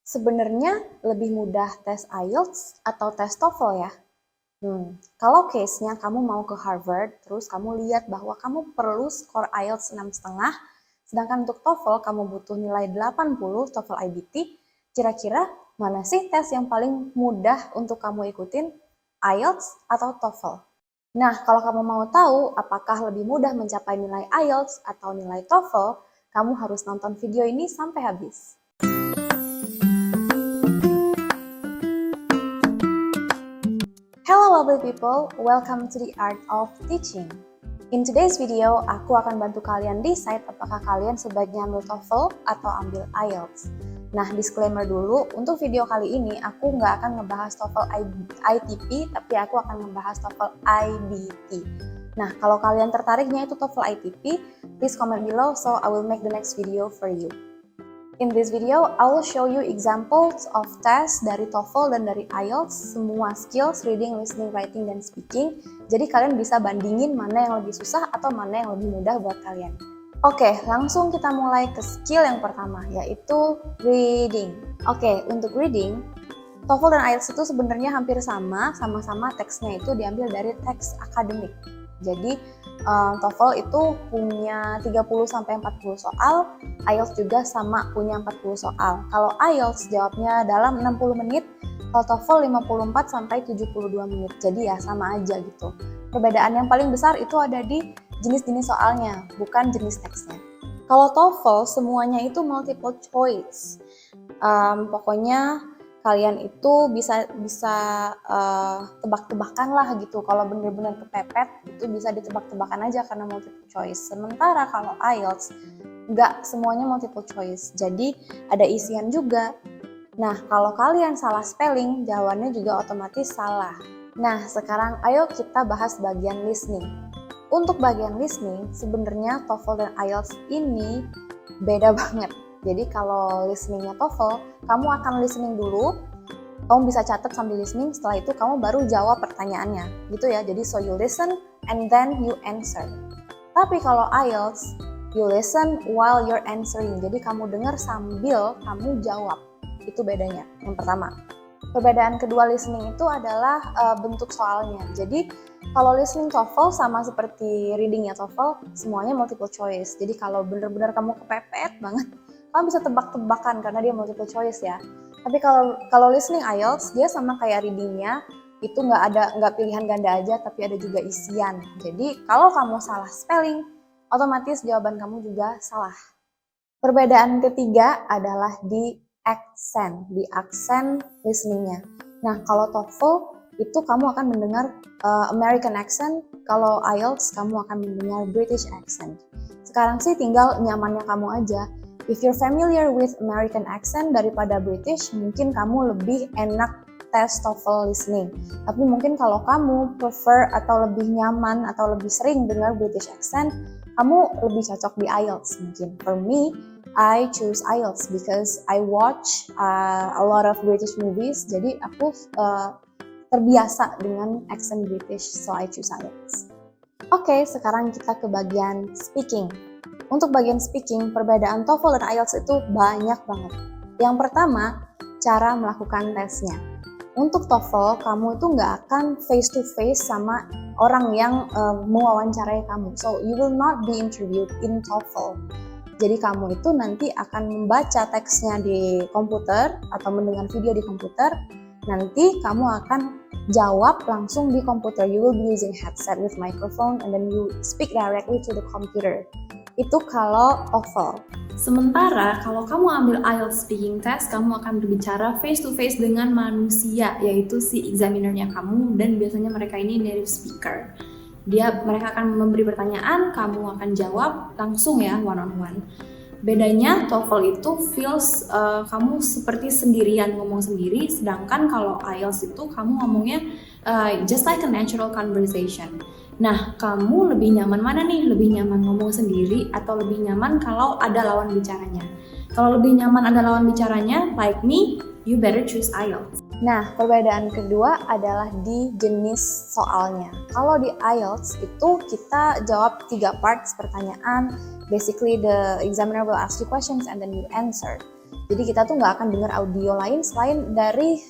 Sebenarnya lebih mudah tes IELTS atau tes TOEFL ya? Kalau case-nya kamu mau ke Harvard, terus kamu lihat bahwa kamu perlu skor IELTS 6,5, sedangkan untuk TOEFL kamu butuh nilai 80 TOEFL IBT, kira-kira mana sih tes yang paling mudah untuk kamu ikutin, IELTS atau TOEFL? Nah, kalau kamu mau tahu apakah lebih mudah mencapai nilai IELTS atau nilai TOEFL, kamu harus nonton video ini sampai habis. Hello lovely people, welcome to the art of teaching. In today's video, aku akan bantu kalian decide apakah kalian sebaiknya ambil TOEFL atau ambil IELTS. Nah, disclaimer dulu, untuk video kali ini aku nggak akan ngebahas TOEFL ITP, tapi aku akan ngebahas TOEFL IBT. Nah, kalau kalian tertariknya itu TOEFL ITP, please comment below so I will make the next video for you. In this video, I will show you examples of test dari TOEFL dan dari IELTS, semua skills, reading, listening, writing, dan speaking. Jadi kalian bisa bandingin mana yang lebih susah atau mana yang lebih mudah buat kalian. Oke, langsung kita mulai ke skill yang pertama, yaitu reading. Oke, untuk reading, TOEFL dan IELTS itu sebenarnya hampir sama-sama teksnya itu diambil dari teks akademik. Jadi, TOEFL itu punya 30-40 soal, IELTS juga sama punya 40 soal. Kalau IELTS jawabnya dalam 60 menit, kalau TOEFL 54-72 menit. Jadi ya sama aja gitu. Perbedaan yang paling besar itu ada di jenis-jenis soalnya, bukan jenis teksnya. Kalau TOEFL semuanya itu multiple choice. Pokoknya kalian itu bisa tebak-tebakan lah gitu. Kalau bener-bener kepepet itu bisa ditebak-tebakan aja karena multiple choice. Sementara kalau IELTS nggak semuanya multiple choice, jadi ada isian juga. Nah, kalau kalian salah spelling, jawabannya juga otomatis salah. Nah, sekarang ayo kita bahas bagian listening. Untuk bagian listening, sebenarnya TOEFL dan IELTS ini beda banget. Jadi kalau listeningnya TOEFL, kamu akan listening dulu, kamu bisa catat sambil listening, setelah itu kamu baru jawab pertanyaannya, gitu ya. Jadi so you listen and then you answer. Tapi kalau IELTS, you listen while you're answering. Jadi kamu dengar sambil kamu jawab. Itu bedanya, yang pertama. Perbedaan kedua listening itu adalah bentuk soalnya. Jadi kalau listening TOEFL sama seperti readingnya TOEFL, semuanya multiple choice. Jadi kalau benar-benar kamu kepepet banget, kamu bisa tebak-tebakan karena dia multiple choice ya. Tapi kalau listening IELTS, dia sama kayak readingnya, itu nggak pilihan ganda aja, tapi ada juga isian. Jadi kalau kamu salah spelling, otomatis jawaban kamu juga salah. Perbedaan ketiga adalah di aksen listeningnya. Nah, kalau TOEFL itu kamu akan mendengar American accent, kalau IELTS kamu akan mendengar British accent. Sekarang sih tinggal nyamannya kamu aja. If you're familiar with American accent daripada British, mungkin kamu lebih enak tes TOEFL listening. Tapi mungkin kalau kamu prefer atau lebih nyaman atau lebih sering dengar British accent, kamu lebih cocok di IELTS mungkin. For me, I choose IELTS because I watch a lot of British movies, jadi aku terbiasa dengan accent British, so I choose IELTS. Oke, sekarang kita ke bagian speaking. Untuk bagian speaking, perbedaan TOEFL dan IELTS itu banyak banget. Yang pertama, cara melakukan tesnya. Untuk TOEFL, kamu itu nggak akan face to face sama orang yang mewawancarai kamu. So, you will not be interviewed in TOEFL. Jadi kamu itu nanti akan membaca teksnya di komputer atau mendengar video di komputer. Nanti kamu akan jawab langsung di komputer. You will be using headset with microphone and then you speak directly to the computer. Itu kalau TOEFL. Sementara kalau kamu ambil IELTS speaking test, kamu akan berbicara face to face dengan manusia, yaitu si examinernya kamu, dan biasanya mereka ini native speaker. Mereka akan memberi pertanyaan, kamu akan jawab langsung ya, one on one. Bedanya TOEFL itu feels kamu seperti sendirian, ngomong sendiri, sedangkan kalau IELTS itu kamu ngomongnya just like a natural conversation. Nah, kamu lebih nyaman mana nih? Lebih nyaman ngomong sendiri atau lebih nyaman kalau ada lawan bicaranya? Kalau lebih nyaman ada lawan bicaranya, like me, you better choose IELTS. Nah, perbedaan kedua adalah di jenis soalnya. Kalau di IELTS itu kita jawab 3 parts pertanyaan. Basically, the examiner will ask you questions and then you answer. Jadi kita tuh nggak akan dengar audio lain selain dari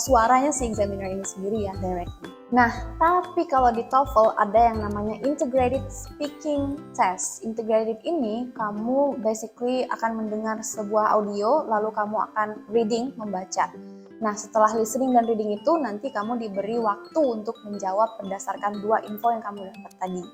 suaranya si examiner ini sendiri ya, directly. Nah, tapi kalau di TOEFL ada yang namanya Integrated Speaking Test. Integrated ini kamu basically akan mendengar sebuah audio, lalu kamu akan reading, membaca. Nah, setelah listening dan reading itu nanti kamu diberi waktu untuk menjawab berdasarkan 2 info yang kamu dapat tadi.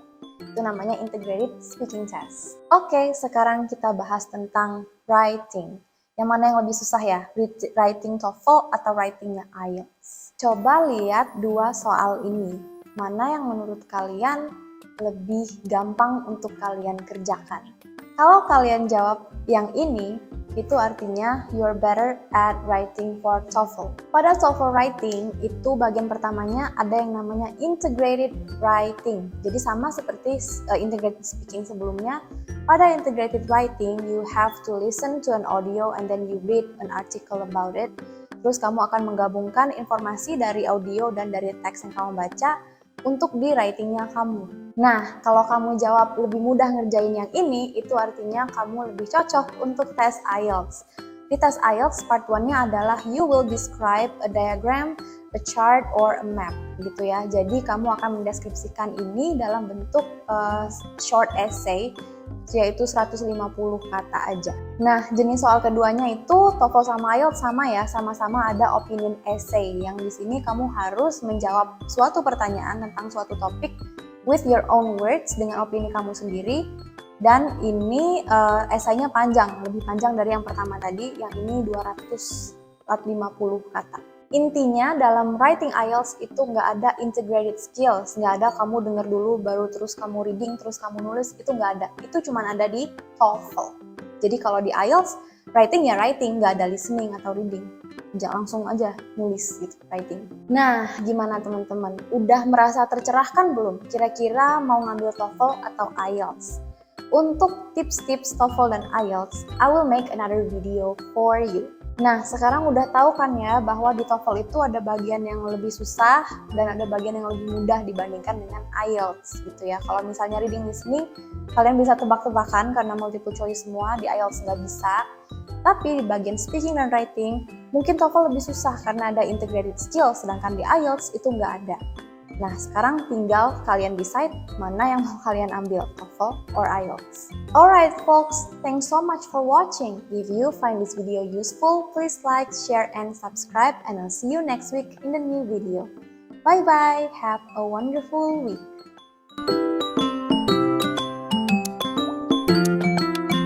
Itu namanya Integrated Speaking Test. Oke, sekarang kita bahas tentang writing. Yang mana yang lebih susah ya? Writing TOEFL atau writingnya IELTS? Coba lihat 2 soal ini. Mana yang menurut kalian lebih gampang untuk kalian kerjakan? Kalau kalian jawab yang ini, itu artinya you're better at writing for TOEFL. Pada TOEFL writing, itu bagian pertamanya ada yang namanya integrated writing. Jadi sama seperti integrated speaking sebelumnya. Pada integrated writing, you have to listen to an audio and then you read an article about it. Terus kamu akan menggabungkan informasi dari audio dan dari teks yang kamu baca untuk di writingnya kamu. Nah, kalau kamu jawab lebih mudah ngerjain yang ini, itu artinya kamu lebih cocok untuk tes IELTS. Di tes IELTS, part 1-nya adalah you will describe a diagram, a chart, or a map, gitu ya. Jadi kamu akan mendeskripsikan ini dalam bentuk short essay, yaitu 150 kata aja. Nah, jenis soal keduanya itu TOEFL sama IELTS sama ya, sama-sama ada opinion essay, yang di sini kamu harus menjawab suatu pertanyaan tentang suatu topik with your own words, dengan opini kamu sendiri. Dan ini esainya panjang, lebih panjang dari yang pertama tadi, yang ini 250 kata. Intinya dalam writing IELTS itu nggak ada integrated skills, nggak ada kamu denger dulu baru terus kamu reading terus kamu nulis, itu nggak ada. Itu cuma ada di TOEFL. Jadi kalau di IELTS, writing ya writing, nggak ada listening atau reading. Jangan langsung aja nulis gitu, writing. Nah, gimana teman-teman? Udah merasa tercerahkan belum? Kira-kira mau ngambil TOEFL atau IELTS? Untuk tips-tips TOEFL dan IELTS, I will make another video for you. Nah, sekarang udah tahu kan ya bahwa di TOEFL itu ada bagian yang lebih susah dan ada bagian yang lebih mudah dibandingkan dengan IELTS gitu ya. Kalau misalnya reading listening, kalian bisa tebak-tebakan karena multiple choice semua, di IELTS nggak bisa. Tapi di bagian speaking dan writing, mungkin TOEFL lebih susah karena ada integrated skill, sedangkan di IELTS itu nggak ada. Nah, sekarang tinggal kalian decide mana yang mau kalian ambil, TOEFL or IELTS. Alright folks, thanks so much for watching. If you find this video useful, please like, share, and subscribe, and I'll see you next week in the new video. Bye bye, have a wonderful week.